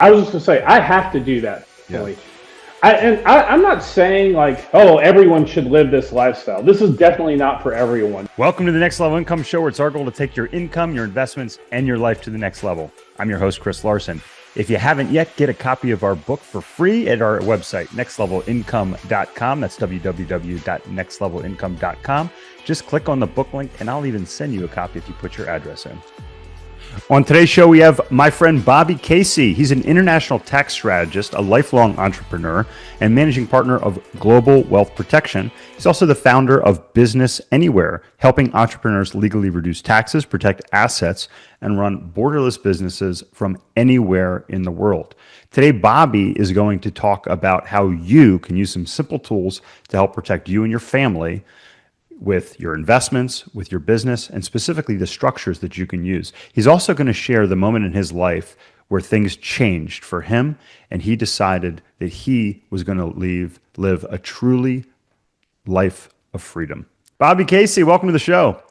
I was just gonna say I have to do that. Yeah. Really. I'm not saying like, oh, everyone should live this lifestyle. This is definitely not for everyone. Welcome to the Next Level Income Show, where it's our goal to take your income, your investments, and your life to the next level. I'm your host, Chris Larson. If you haven't yet, get a copy of our book for free at our website, nextlevelincome.com. That's www.nextlevelincome.com. Just click on the book link, and I'll even send you a copy if you put your address in. On today's show, we have my friend Bobby Casey. He's an international tax strategist, a lifelong entrepreneur, and managing partner of Global Wealth Protection. He's also the founder of BusinessAnywhere, helping entrepreneurs legally reduce taxes, protect assets, and run borderless businesses from anywhere in the world. Today, Bobby is going to talk about how you can use some simple tools to help protect you and your family with your investments, with your business, and specifically the structures that you can use. He's also going to share the moment in his life where things changed for him, and he decided that he was going to live a truly life of freedom. Bobby Casey, welcome to the show.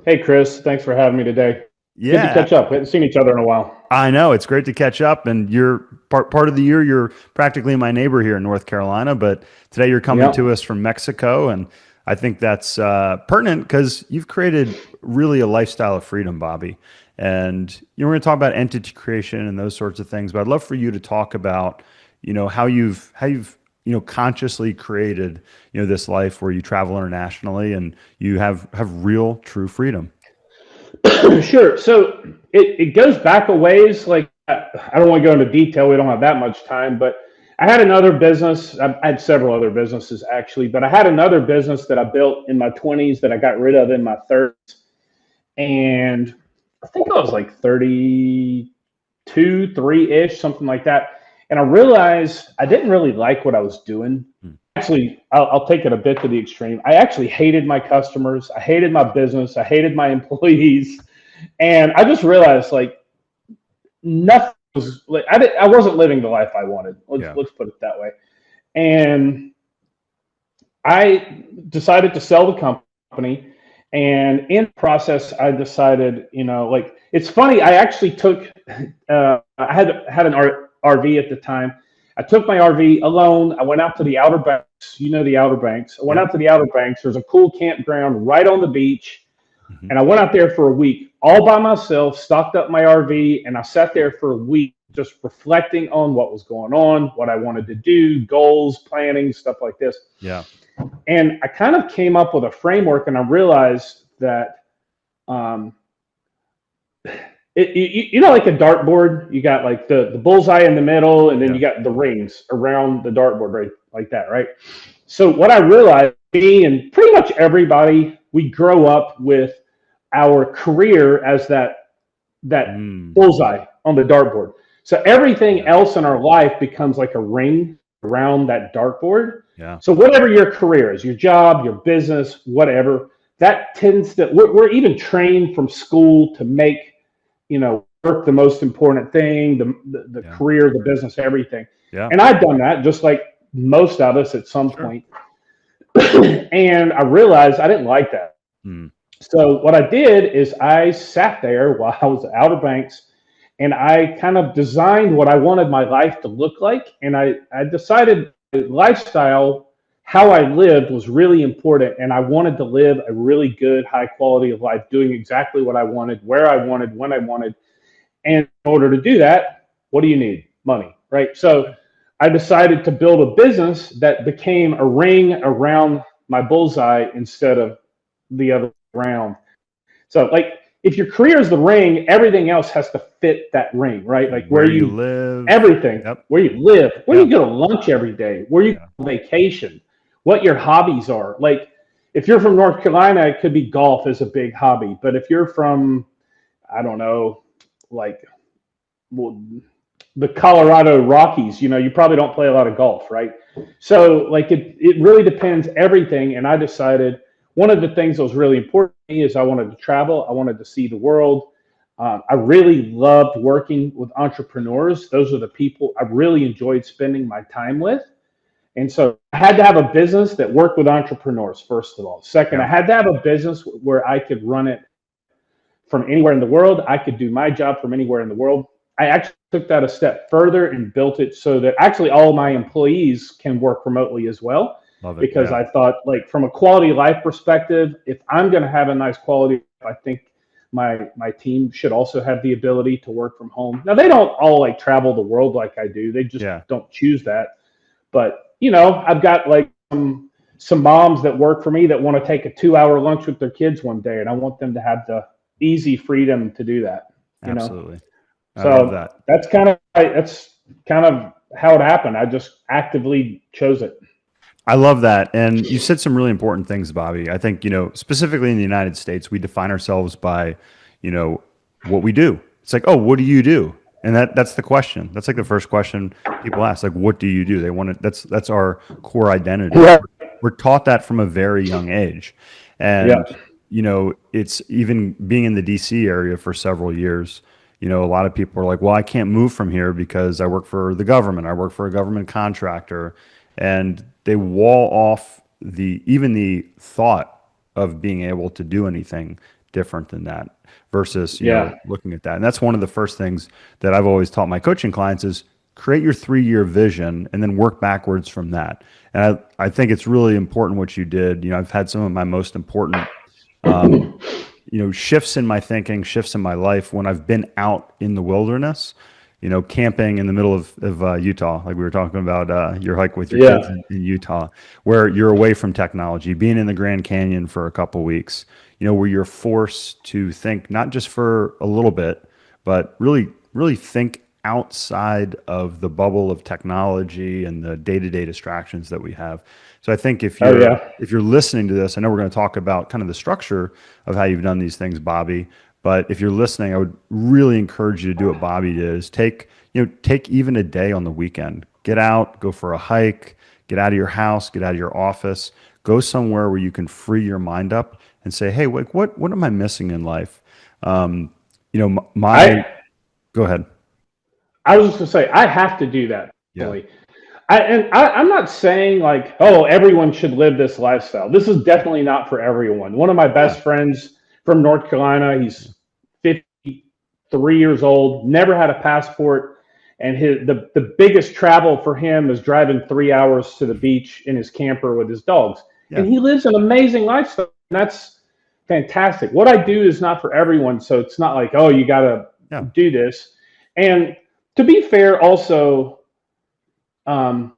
Hey, Chris, thanks for having me today. Yeah. Good to catch up. We haven't seen each other in a while. I know. It's great to catch up, and you're part of the year. You're practically my neighbor here in North Carolina, but today you're coming to us from Mexico, and I think that's pertinent because you've created really a lifestyle of freedom, Bobby. And we're going to talk about entity creation and those sorts of things. But I'd love for you to talk about, how you've consciously created, this life where you travel internationally and you have real, true freedom. Sure. So it goes back a ways. Like I don't want to go into detail. We don't have that much time, but I had another business. I had several other businesses actually, but I had another business that I built in my 20s that I got rid of in my 30s. And I think I was like 32, 3-ish, something like that. And I realized I didn't really like what I was doing. Actually, I'll take it a bit to the extreme. I actually hated my customers. I hated my business. I hated my employees. And I just realized like nothing. I wasn't living the life I wanted. Let's put it that way. And I decided to sell the company. And in the process, I decided, it's funny. I actually took, I had an RV at the time. I took my RV alone. I went out to the Outer Banks. The Outer Banks. I went out to the Outer Banks. There's a cool campground right on the beach. Mm-hmm. And I went out there for a week all by myself, stocked up my RV, and I sat there for a week just reflecting on what was going on, what I wanted to do, goals, planning, stuff like this. Yeah. And I kind of came up with a framework, and I realized that, like a dartboard, you got like the bullseye in the middle, and then you got the rings around the dartboard, right? Like that, right? So what I realized, me and pretty much everybody, we grow up with our career as that bullseye on the dartboard. So everything else in our life becomes like a ring around that dartboard. Yeah. So whatever your career is, your job, your business, whatever, that tends to, we're even trained from school to make, work the most important thing, the career, the business, everything. Yeah. And I've done that just like most of us at some point. And I realized I didn't like that. So what I did is I sat there while I was at Outer Banks, and I kind of designed what I wanted my life to look like. And I decided lifestyle, how I lived was really important. And I wanted to live a really good, high quality of life, doing exactly what I wanted, where I wanted, when I wanted. And in order to do that, what do you need? Money, right? So I decided to build a business that became a ring around my bullseye instead of the other round. So like if your career is the ring, everything else has to fit that ring, right? Like where you live, everything, where you live, where you go to lunch every day, where you go on vacation, what your hobbies are. Like if you're from North Carolina, it could be golf is a big hobby. But if you're from, I don't know, like the Colorado Rockies, you probably don't play a lot of golf, right? So like it really depends everything. And I decided one of the things that was really important to me is I wanted to travel. I wanted to see the world. I really loved working with entrepreneurs. Those are the people I really enjoyed spending my time with. And so I had to have a business that worked with entrepreneurs, first of all. Second, I had to have a business where I could run it from anywhere in the world. I could do my job from anywhere in the world. I actually took that a step further and built it so that actually all my employees can work remotely as well. Love it. Because Yeah. I thought, like, from a quality of life perspective, if I'm going to have a nice quality of life, I think my team should also have the ability to work from home. Now, they don't all like travel the world like I do. They just Yeah. don't choose that. But, I've got like some moms that work for me that want to take a 2-hour lunch with their kids one day, and I want them to have the easy freedom to do that. Absolutely. I love So that. that's kind of how it happened. I just actively chose it. I love that. And you said some really important things, Bobby. I think, specifically in the United States, we define ourselves by, what we do. It's like, oh, what do you do? And that's the question. That's like the first question people ask, like, what do you do? They want to, that's our core identity. Yeah. We're taught that from a very young age. Yeah. And, it's even being in the DC area for several years. A lot of people are like, well, I can't move from here because I work for the government. I work for a government contractor. And they wall off even the thought of being able to do anything different than that versus, Yeah. looking at that. And that's one of the first things that I've always taught my coaching clients is create your 3-year vision and then work backwards from that. And I think it's really important what you did. I've had some of my most important shifts in my thinking, shifts in my life when I've been out in the wilderness, camping in the middle of Utah, like we were talking about your hike with your kids in Utah, where you're away from technology, being in the Grand Canyon for a couple weeks, where you're forced to think not just for a little bit, but really, really think outside of the bubble of technology and the day-to-day distractions that we have. So I think if you're listening to this, I know we're going to talk about kind of the structure of how you've done these things, Bobby. But if you're listening, I would really encourage you to do what Bobby did: is take even a day on the weekend, get out, go for a hike, get out of your house, get out of your office, go somewhere where you can free your mind up and say, hey, what am I missing in life? Go ahead. I was just gonna say I have to do that. Yeah. Really. I'm not saying like, oh, everyone should live this lifestyle. This is definitely not for everyone. One of my best friends from North Carolina, he's 53 years old, never had a passport, and the biggest travel for him is driving 3 hours to the beach in his camper with his dogs. Yeah. And he lives an amazing lifestyle. And that's fantastic. What I do is not for everyone, so it's not like, oh, you got to do this. And to be fair, also, I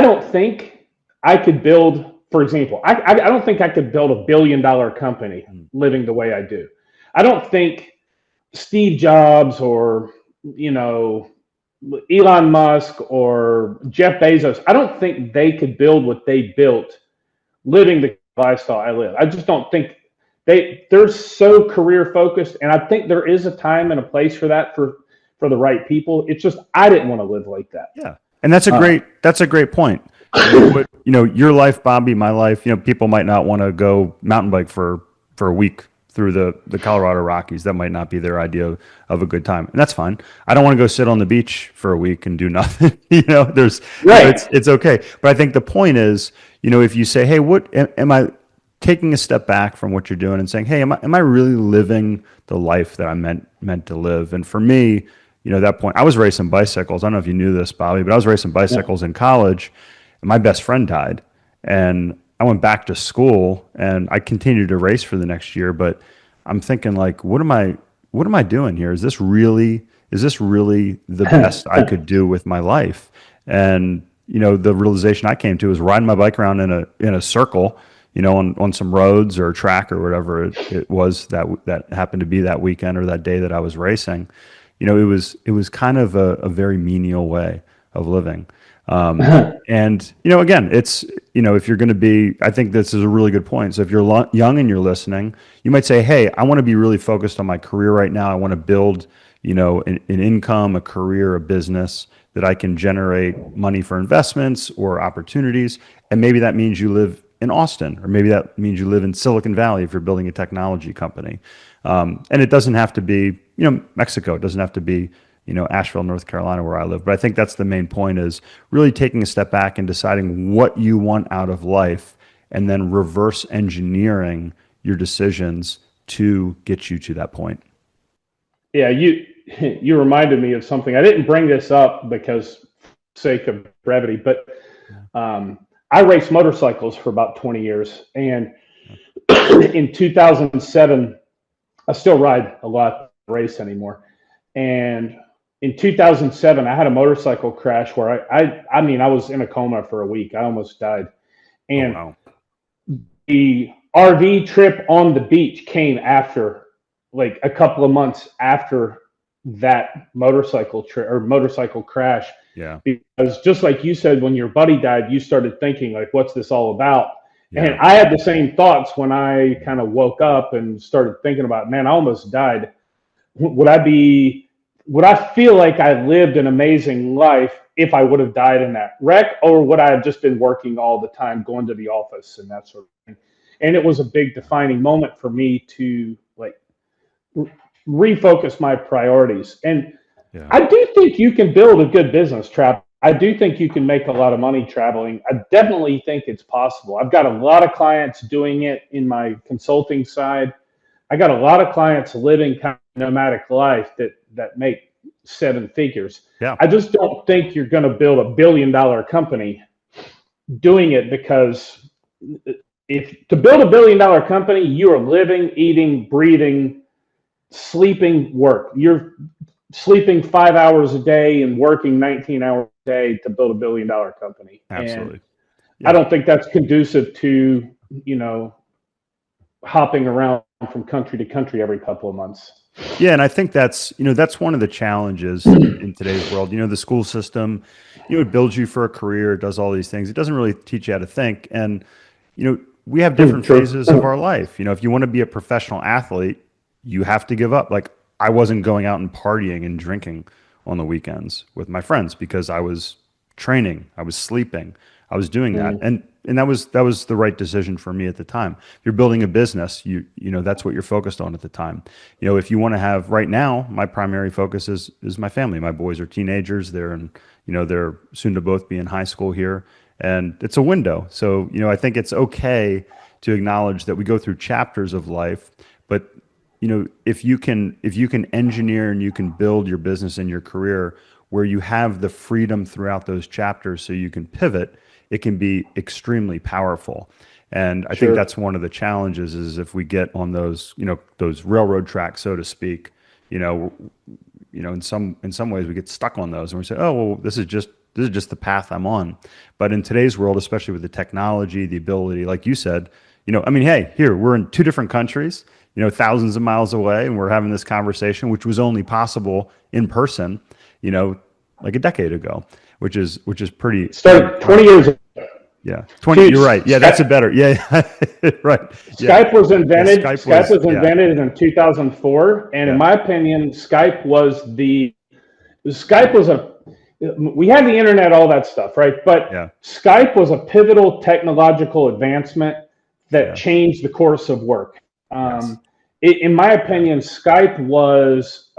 don't think I could build, for example, I don't think I could build $1 billion company living the way I do. I don't think Steve Jobs or, Elon Musk or Jeff Bezos, I don't think they could build what they built living the lifestyle I live. I just don't think they're so career focused. And I think there is a time and a place for that for the right people. It's just, I didn't want to live like that. Yeah. And that's a great point. Your life, Bobby, my life, people might not want to go mountain bike for a week through the Colorado Rockies. That might not be their idea of a good time. And that's fine. I don't want to go sit on the beach for a week and do nothing. It's okay. But I think the point is, if you say, hey, what am I taking a step back from what you're doing and saying, hey, am I really living the life that I'm meant to live? And for me, at that point, I was racing bicycles. I don't know if you knew this, Bobby, but I was racing bicycles in college, and my best friend died. And I went back to school, and I continued to race for the next year. But I'm thinking, like, what am I doing here? Is this really the best I could do with my life? And the realization I came to was riding my bike around in a circle, on some roads or a track or whatever it was that happened to be that weekend or that day that I was racing. It was kind of a very menial way of living. And, again, it's, if you're going to be, I think this is a really good point. So if you're young and you're listening, you might say, hey, I want to be really focused on my career right now. I want to build, an income, a career, a business that I can generate money for investments or opportunities. And maybe that means you live in Austin, or maybe that means you live in Silicon Valley if you're building a technology company. And it doesn't have to be, Mexico. It doesn't have to be, Asheville, North Carolina, where I live. But I think that's the main point, is really taking a step back and deciding what you want out of life, and then reverse engineering your decisions to get you to that point. Yeah, you reminded me of something. I didn't bring this up because sake of brevity, but I raced motorcycles for about 20 years. And in 2007, I still ride a lot, race anymore. And in 2007, I had a motorcycle crash where I mean, I was in a coma for a week. I almost died. And wow. the RV trip on the beach came after, like a couple of months after that motorcycle trip or motorcycle crash. Yeah. Because just like you said, when your buddy died, you started thinking like, what's this all about? Yeah. And I had the same thoughts when I kind of woke up and started thinking about, man, I almost died. Would I feel like I lived an amazing life if I would have died in that wreck, or would I have just been working all the time, going to the office and that sort of thing? And it was a big defining moment for me to like refocus my priorities. And I do think you can build a good business travel. I do think you can make a lot of money traveling. I definitely think it's possible. I've got a lot of clients doing it in my consulting side. I got a lot of clients living kind of nomadic life that make seven figures. Yeah. I just don't think you're going to build $1 billion company doing it, because if to build $1 billion company, you are living, eating, breathing, sleeping, work. You're sleeping 5 hours a day and working 19 hours a day to build $1 billion company. Absolutely. I don't think that's conducive to, hopping around from country to country every couple of months. Yeah. And I think that's one of the challenges in today's world. The school system, it builds you for a career, it does all these things. It doesn't really teach you how to think. And, we have different phases of our life. If you want to be a professional athlete, you have to give up. Like, I wasn't going out and partying and drinking on the weekends with my friends because I was training, I was sleeping, I was doing that. And that was the right decision for me at the time. If you're building a business, that's what you're focused on at the time. If you want to have, right now, my primary focus is my family. My boys are teenagers. They're they're soon to both be in high school here, and it's a window. So, I think it's okay to acknowledge that we go through chapters of life, but if you can engineer and you can build your business and your career where you have the freedom throughout those chapters so you can pivot, it can be extremely powerful. And I think that's one of the challenges is if we get on those, those railroad tracks, so to speak, in some ways we get stuck on those and we say, oh, well, this is just the path I'm on. But in today's world, especially with the technology, the ability, like you said, hey, here, we're in two different countries, thousands of miles away, and we're having this conversation, which was only possible in person, like a decade ago, which is pretty. Started 20 years ago. Yeah, 20. You're right. Yeah, that's a better. Yeah, right. Skype was invented. Yeah, Skype was invented in 2004, and in my opinion, Skype was we had the internet, all that stuff, right? But Skype was a pivotal technological advancement that changed the course of work. In my opinion, Skype was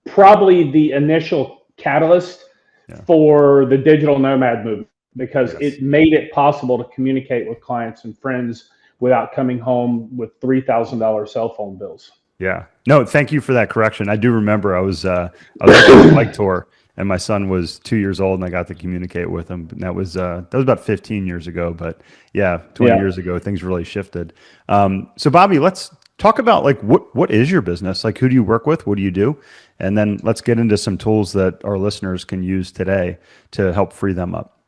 probably the initial catalyst for the digital nomad movement, because it made it possible to communicate with clients and friends without coming home with $3,000 cell phone bills. Yeah. No, thank you for that correction. I do remember I was on a bike tour, and my son was 2 years old, and I got to communicate with him. And that was about 15 years ago, but 20 years ago, things really shifted. So Bobby, let's talk about like what is your business? Like, who do you work with? What do you do? And then let's get into some tools that our listeners can use today to help free them up.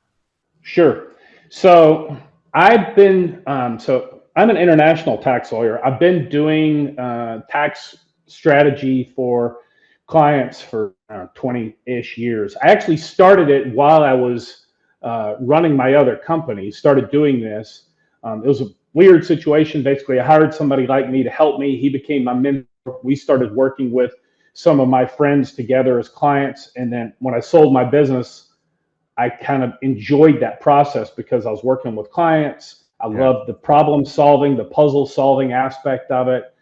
Sure. So I'm an international tax lawyer. I've been doing tax strategy for clients for 20-ish years. I actually started it while I was running my other company, started doing this. It was a weird situation. Basically, I hired somebody like me to help me. He became my mentor. We started working with some of my friends together as clients. And then when I sold my business, I kind of enjoyed that process because I was working with clients. I loved the problem solving, the puzzle solving aspect of it.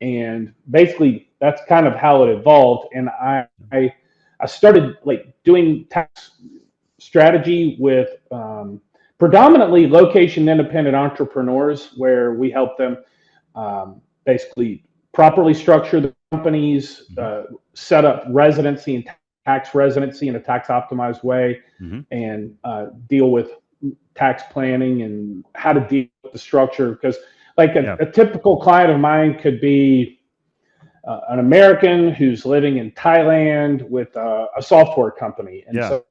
And basically that's kind of how it evolved. And I started like doing tax strategy with predominantly location independent entrepreneurs, where we help them basically properly structure the companies, set up residency and tax residency in a tax optimized way, and deal with tax planning and how to deal with the structure. Because like a typical client of mine could be an American who's living in Thailand with a software company. And so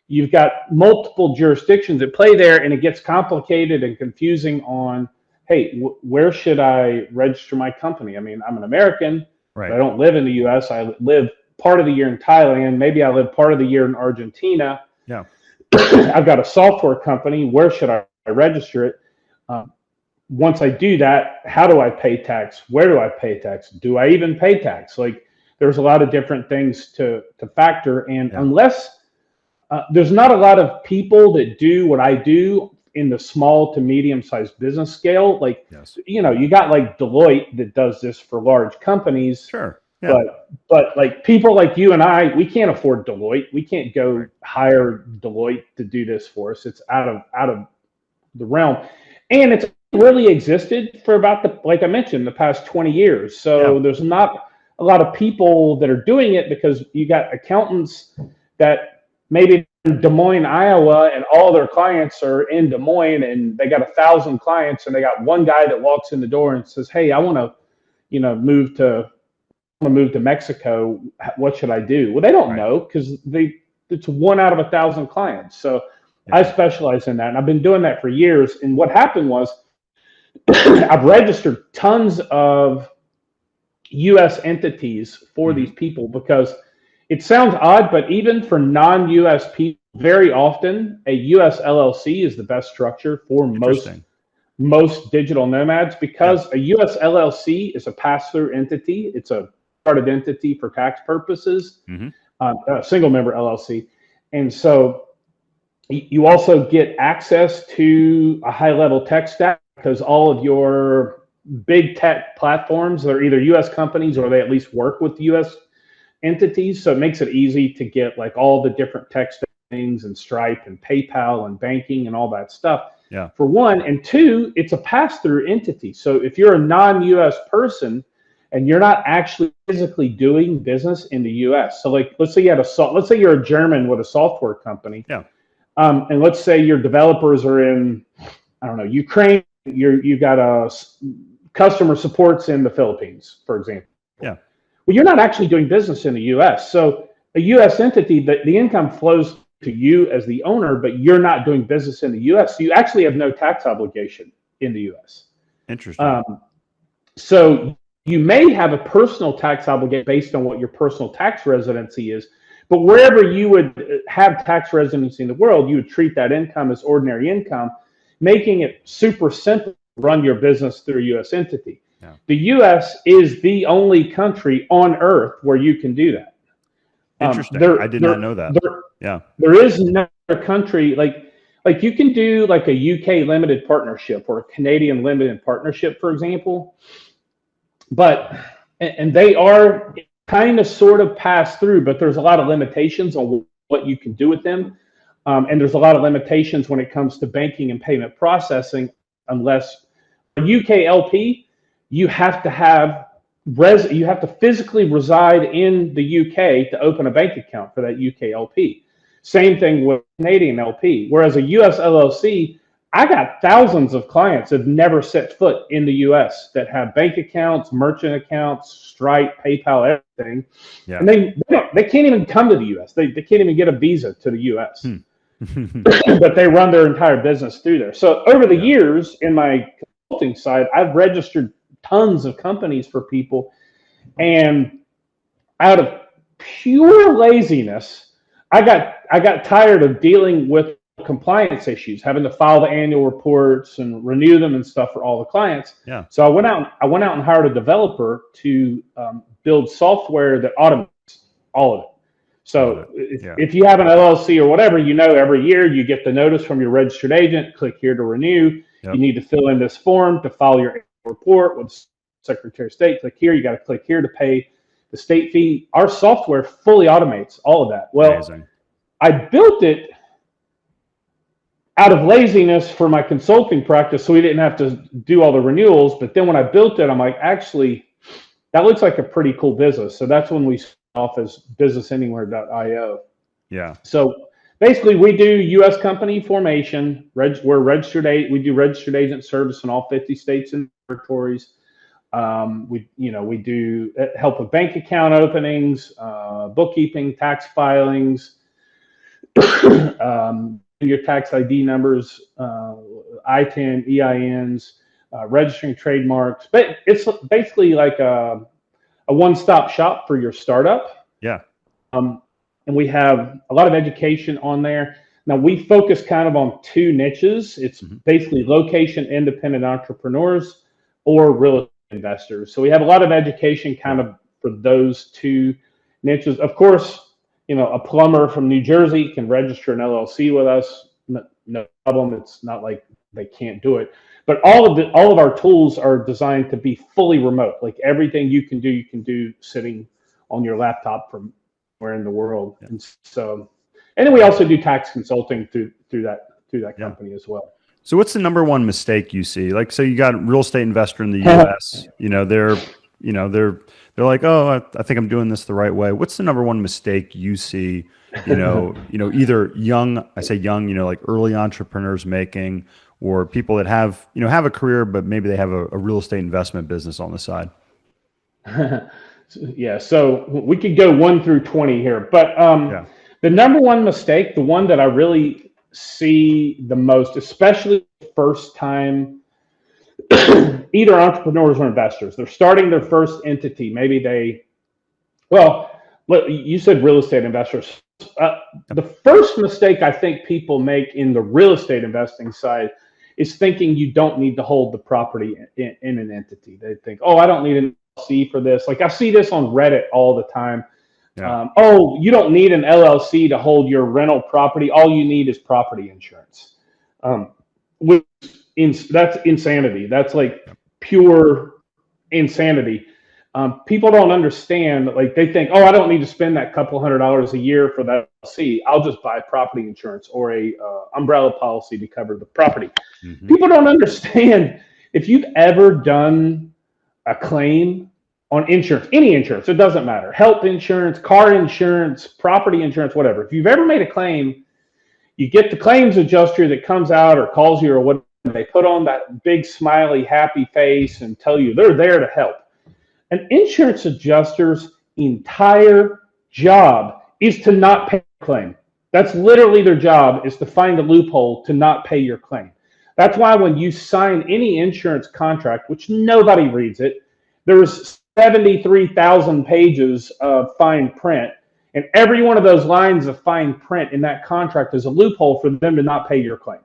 you've got multiple jurisdictions at play there, and it gets complicated and confusing on, hey, where should I register my company? I mean, I'm an American, but I don't live in the U.S. I live part of the year in Thailand. Maybe I live part of the year in Argentina. Yeah. I've got a software company. Where should I register it? Once I do that, how do I pay tax? Where do I pay tax? Do I even pay tax? Like, there's a lot of different things to factor. And unless there's not a lot of people that do what I do in the small to medium-sized business scale. Like, you got like Deloitte that does this for large companies. Sure. Yeah. But like people like you and I, we can't afford Deloitte. We can't go hire Deloitte to do this for us. It's out of the realm. And it's really existed for about like I mentioned, the past 20 years. So there's not a lot of people that are doing it, because you got accountants that maybe in Des Moines, Iowa, and all their clients are in Des Moines, and they got 1,000 clients, and they got one guy that walks in the door and says, hey, I want to, move to Mexico. What should I do? Well, they don't know, because it's 1 out of 1,000 clients. So I specialize in that, and I've been doing that for years. And what happened was I've registered tons of U.S. entities for these people, because it sounds odd, but even for non-U.S. people, very often a U.S. LLC is the best structure for most digital nomads, because a U.S. LLC is a pass-through entity. It's a chartered entity for tax purposes, a single member LLC. And so you also get access to a high-level tech stack, because all of your big tech platforms are either U.S. companies or they at least work with U.S. entities. So it makes it easy to get like all the different tech things and Stripe and PayPal and banking and all that stuff. Yeah. For one. And two, it's a pass-through entity. So if you're a non-U.S. person and you're not actually physically doing business in the U.S., so like let's say you're a German with a software company. Yeah. And let's say your developers are in, I don't know, Ukraine. You got a customer supports in the Philippines, for example. Yeah. Well, you're not actually doing business in the U.S. So a U.S. entity, the income flows to you as the owner, but you're not doing business in the U.S. So you actually have no tax obligation in the U.S. Interesting. So you may have a personal tax obligation based on what your personal tax residency is, but wherever you would have tax residency in the world, you would treat that income as ordinary income, making it super simple to run your business through a U.S. entity. Yeah. The U.S. is the only country on earth where you can do that. Interesting. I did not know that. There is no other country like you can do like a UK limited partnership or a Canadian limited partnership, for example. And they are kind of sort of pass through, but there's a lot of limitations on what you can do with them. And there's a lot of limitations when it comes to banking and payment processing, unless a UK LP, you have to physically reside in the UK to open a bank account for that UK LP. Same thing with Canadian LP. Whereas a US LLC, I got thousands of clients that have never set foot in the US that have bank accounts, merchant accounts, Stripe, PayPal, everything. Yeah. And they can't even come to the US. They can't even get a visa to the US. But they run their entire business through there. So over the years in my consulting side, I've registered tons of companies for people, and out of pure laziness, I got tired of dealing with compliance issues, having to file the annual reports and renew them and stuff for all the clients. Yeah. So I went out and hired a developer to build software that automates all of it. So if you have an LLC or whatever, every year you get the notice from your registered agent, click here to renew. Yep. You need to fill in this form to file your annual report with the Secretary of State. Click here. You got to click here to pay the state fee. Our software fully automates all of that. Well, amazing. I built it out of laziness for my consulting practice, so we didn't have to do all the renewals. But then when I built it, I'm like, actually, that looks like a pretty cool business. So that's when we started off as BusinessAnywhere.io. Yeah. So basically, we do U.S. company formation. We're registered. We do registered agent service in all 50 states and territories. We do help with bank account openings, bookkeeping, tax filings, your tax ID numbers, ITIN, EINs, registering trademarks. But it's basically like a one-stop shop for your startup. Yeah. And we have a lot of education on there. Now, we focus kind of on two niches. It's basically location independent entrepreneurs or real estate investors. So we have a lot of education kind of for those two niches. Of course, a plumber from New Jersey can register an LLC with us. No problem. It's not like they can't do it. But all of our tools are designed to be fully remote. Like everything you can do sitting on your laptop from where in the world. Yeah. And then we also do tax consulting through that company as well. So what's the number one mistake you see? Like, so you got a real estate investor in the US, they're like, oh, I think I'm doing this the right way. What's the number one mistake you see, either young, I say young, like early entrepreneurs making, or people that have a career, but maybe they have a real estate investment business on the side? Yeah. So we could go 1 through 20 here, but the number one mistake, the one that I really see the most, especially first time, either entrepreneurs or investors, they're starting their first entity. Maybe you said real estate investors. The first mistake I think people make in the real estate investing side is thinking you don't need to hold the property in an entity. They think, oh, I don't need an LLC for this. Like I see this on Reddit all the time. Yeah. You don't need an LLC to hold your rental property. All you need is property insurance. That's insanity. That's like pure insanity. People don't understand. Like they think, oh, I don't need to spend that couple $100 a year for that LLC. I'll just buy property insurance or a umbrella policy to cover the property. Mm-hmm. People don't understand. If you've ever done a claim on insurance, any insurance, it doesn't matter. Health insurance, car insurance, property insurance, whatever. If you've ever made a claim, you get the claims adjuster that comes out or calls you or whatever. They put on that big smiley happy face and tell you they're there to help. An insurance adjuster's entire job is to not pay your claim. That's literally their job, is to find a loophole to not pay your claim. That's why when you sign any insurance contract, which nobody reads it, there's 73,000 pages of fine print, and every one of those lines of fine print in that contract is a loophole for them to not pay your claim.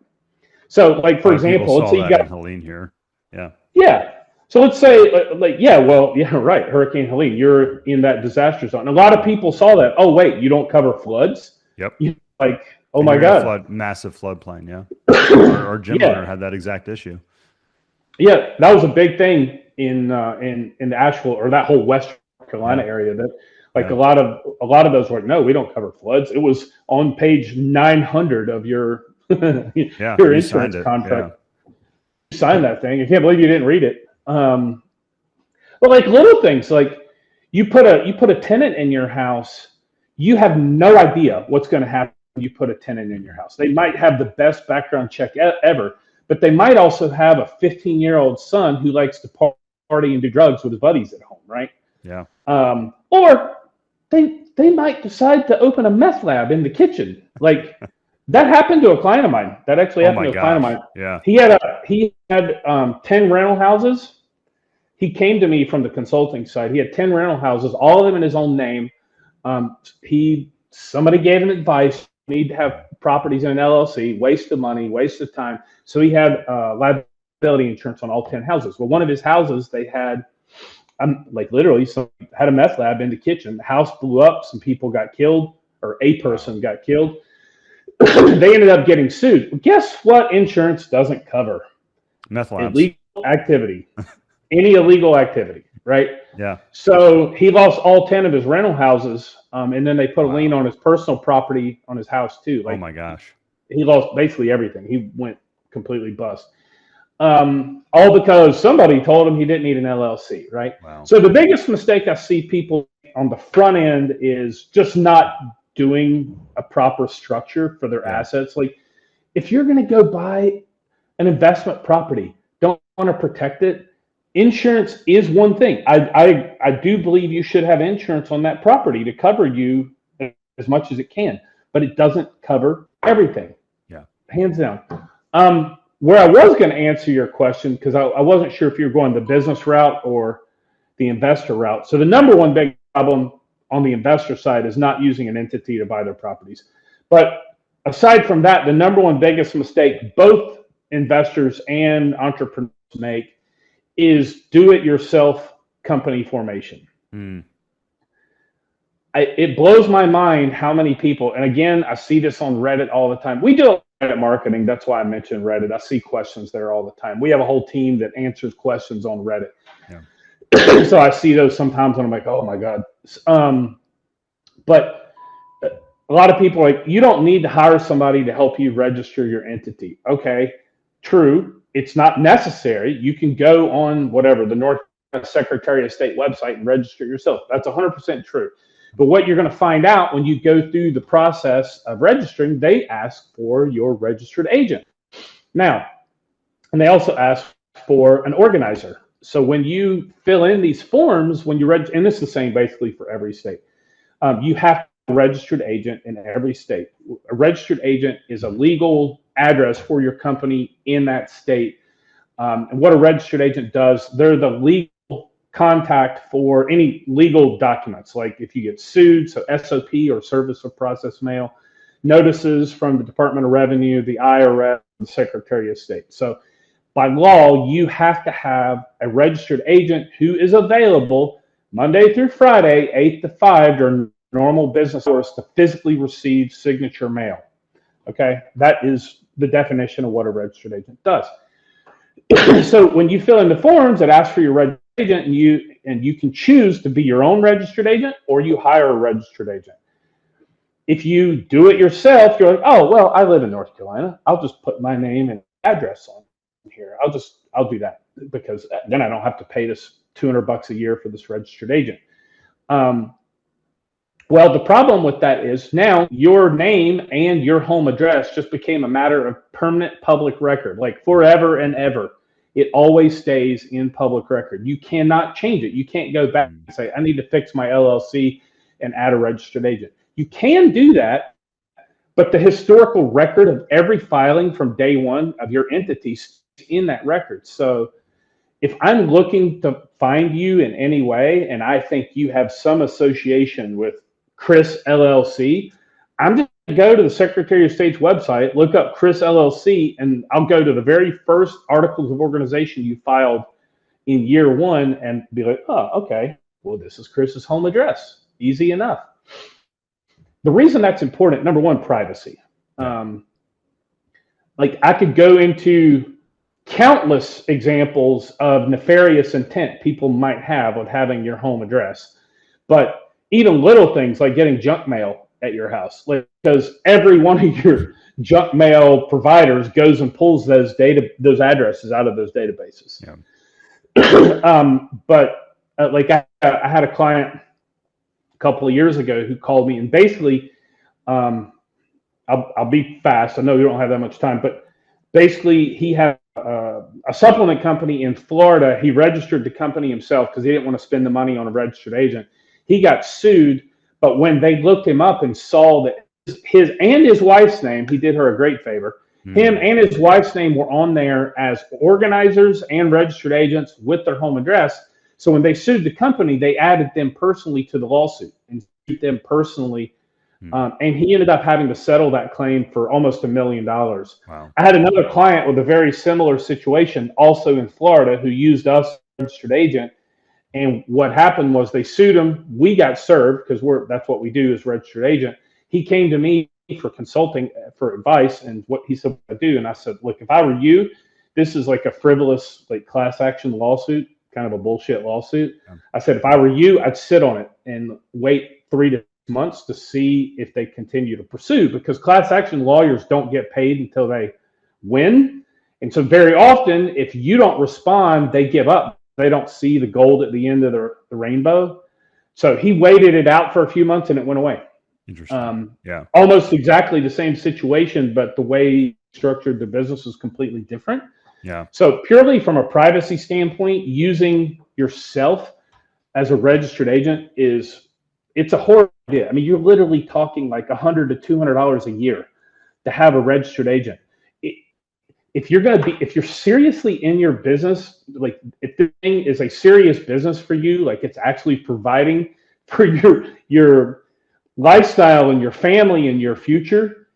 So, like, for example, let's say you got Helene here. Yeah. Yeah. So let's say, right, Hurricane Helene, you're in that disaster zone. A lot of people saw that. Oh, wait, you don't cover floods? Yep. Oh my God. Massive floodplain, yeah. Our gym owner had that exact issue. Yeah, that was a big thing in the Asheville or that whole Western Carolina area. That a lot of those were like, no, we don't cover floods. It was on page 900 of your your insurance contract. Yeah. You signed that thing. I can't believe you didn't read it. But like little things, like you put a tenant in your house, you have no idea what's going to happen when you put a tenant in your house. They might have the best background check ever, but they might also have a 15-year-old son who likes to party and do drugs with his buddies at home, right? Yeah. Or they might decide to open a meth lab in the kitchen. Like that happened to a client of mine. That actually happened to a client of mine. Yeah. He had 10 rental houses. He came to me from the consulting side. He had 10 rental houses, all of them in his own name. Somebody gave him advice. You need to have properties in an LLC, waste of money, waste of time. So he had liability insurance on all 10 houses. Well, one of his houses, they had literally had a meth lab in the kitchen. The house blew up. Some people got killed, or a person got killed. They ended up getting sued. Well, guess what insurance doesn't cover? Meth labs. Illegal activity. Any illegal activity, right? Yeah. So he lost all 10 of his rental houses, and then they put a lien on his personal property on his house too. Oh my gosh. He lost basically everything. He went completely bust. all because somebody told him he didn't need an LLC, right? Wow. So the biggest mistake I see people on the front end is just not doing a proper structure for their assets. Like if you're going to go buy an investment property, don't want to protect it. Insurance is one thing. I do believe you should have insurance on that property to cover you as much as it can, but it doesn't cover everything. Yeah. Hands down. Where I was going to answer your question, because I wasn't sure if you were going the business route or the investor route. So the number one big problem on the investor side is not using an entity to buy their properties. But aside from that, the number one biggest mistake both investors and entrepreneurs make is do-it-yourself company formation. It blows my mind how many people, and again, I see this on Reddit all the time. We do Reddit marketing. That's why I mentioned Reddit. I see questions there all the time. We have a whole team that answers questions on Reddit. Yeah. So I see those sometimes and I'm like, oh my God. But a lot of people are like, you don't need to hire somebody to help you register your entity. Okay, true. It's not necessary. You can go on whatever, the North Secretary of State website and register yourself. That's 100% true. But what you're going to find out when you go through the process of registering, they ask for your registered agent. Now, and they also ask for an organizer. So when you fill in these forms, when you register, and this is the same basically for every state, you have a registered agent in every state. A registered agent is a legal address for your company in that state. And what a registered agent does, they're the legal contact for any legal documents, like if you get sued, so SOP or Service of Process Mail, notices from the Department of Revenue, the IRS, the Secretary of State. So by law, you have to have a registered agent who is available Monday through Friday, 8 to 5 during normal business hours to physically receive signature mail. Okay, that is the definition of what a registered agent does. So when you fill in the forms, it asks for your registered agent, and you can choose to be your own registered agent or you hire a registered agent. If you do it yourself, you're like, oh, well, I live in North Carolina. I'll just put my name and address on here. I'll do that because then I don't have to pay this $200 a year for this registered agent. Well, the problem with that is now your name and your home address just became a matter of permanent public record, like forever and ever. It always stays in public record. You cannot change it. You can't go back and say, I need to fix my LLC and add a registered agent. You can do that, but the historical record of every filing from day one of your entity is in that record. So if I'm looking to find you in any way, and I think you have some association with Chris LLC, I'm just going to go to the Secretary of State's website, look up Chris LLC, and I'll go to the very first articles of organization you filed in year one and be like, oh, okay, well, this is Chris's home address. Easy enough. The reason that's important, number one, privacy. Like I could go into countless examples of nefarious intent people might have with having your home address, but even little things like getting junk mail at your house, like, because every one of your junk mail providers goes and pulls those addresses out of those databases. Yeah. But like I had a client a couple of years ago who called me, and basically, I'll be fast. I know you don't have that much time, but basically he had a supplement company in Florida. He registered the company himself because he didn't want to spend the money on a registered agent. He got sued, but when they looked him up and saw that his and his wife's name, he did her a great favor. Him and his wife's name were on there as organizers and registered agents with their home address. So when they sued the company, they added them personally to the lawsuit and sued them personally. And he ended up having to settle that claim for almost $1 million. Wow. I had another client with a very similar situation, also in Florida, who used us as a registered agent. And what happened was they sued him. We got served because that's what we do as registered agent. He came to me for consulting, for advice, and what he said I do. And I said, look, if I were you, this is like a frivolous, like class action lawsuit, kind of a bullshit lawsuit. Yeah. I said, if I were you, I'd sit on it and wait 3 to 6 months to see if they continue to pursue, because class action lawyers don't get paid until they win. And so very often, if you don't respond, they give up. They don't see the gold at the end of the rainbow. So he waited it out for a few months and it went away. Interesting. Yeah. Almost exactly the same situation, but the way he structured the business was completely different. Yeah. So purely from a privacy standpoint, using yourself as a registered agent it's a horrible idea. I mean, you're literally talking like $100 to $200 a year to have a registered agent. If you're seriously in your business, like if the thing is a serious business for you, like it's actually providing for your lifestyle and your family and your future,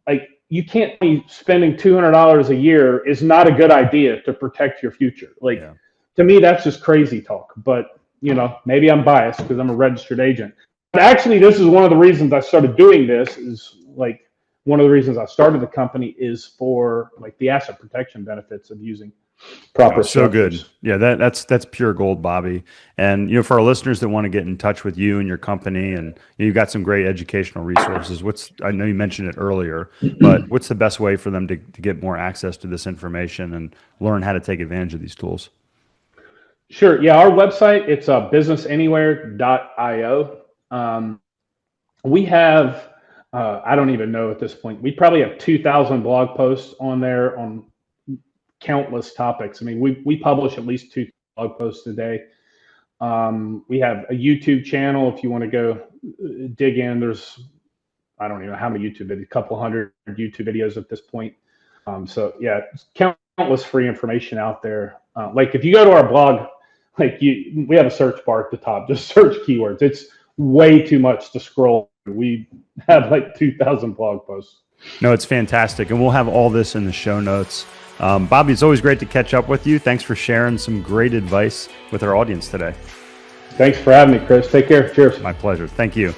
like you can't be spending $200 a year is not a good idea to protect your future. Like to me, that's just crazy talk. But maybe I'm biased because I'm a registered agent. But actually, this is one of the reasons I started doing this. Is like one of the reasons I started the company is for like the asset protection benefits of using proper. So good. Yeah, that's pure gold, Bobby. And for our listeners that want to get in touch with you and your company, and you've got some great educational resources. I know you mentioned it earlier, but what's the best way for them to get more access to this information and learn how to take advantage of these tools? Sure. Yeah, our website, it's BusinessAnywhere.io. We have, I don't even know at this point, we probably have 2,000 blog posts on there on countless topics. I mean, we publish at least 2 blog posts a day. We have a YouTube channel. If you want to go dig in, there's, I don't even know how many YouTube videos, a couple hundred YouTube videos at this point. So yeah, countless free information out there. Like if you go to our blog, we have a search bar at the top, just search keywords. It's way too much to scroll. We have like 2,000 blog posts. No, it's fantastic. And we'll have all this in the show notes. Bobby, it's always great to catch up with you. Thanks for sharing some great advice with our audience today. Thanks for having me, Chris. Take care. Cheers. My pleasure. Thank you.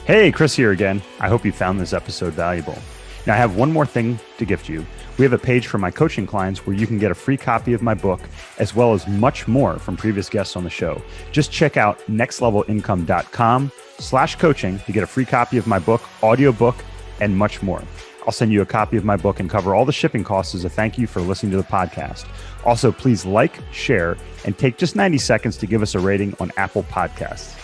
Hey, Chris here again. I hope you found this episode valuable. Now, I have one more thing to gift you. We have a page for my coaching clients where you can get a free copy of my book, as well as much more from previous guests on the show. Just check out nextlevelincome.com/coaching to get a free copy of my book, audiobook, and much more. I'll send you a copy of my book and cover all the shipping costs as a thank you for listening to the podcast. Also, please like, share, and take just 90 seconds to give us a rating on Apple Podcasts.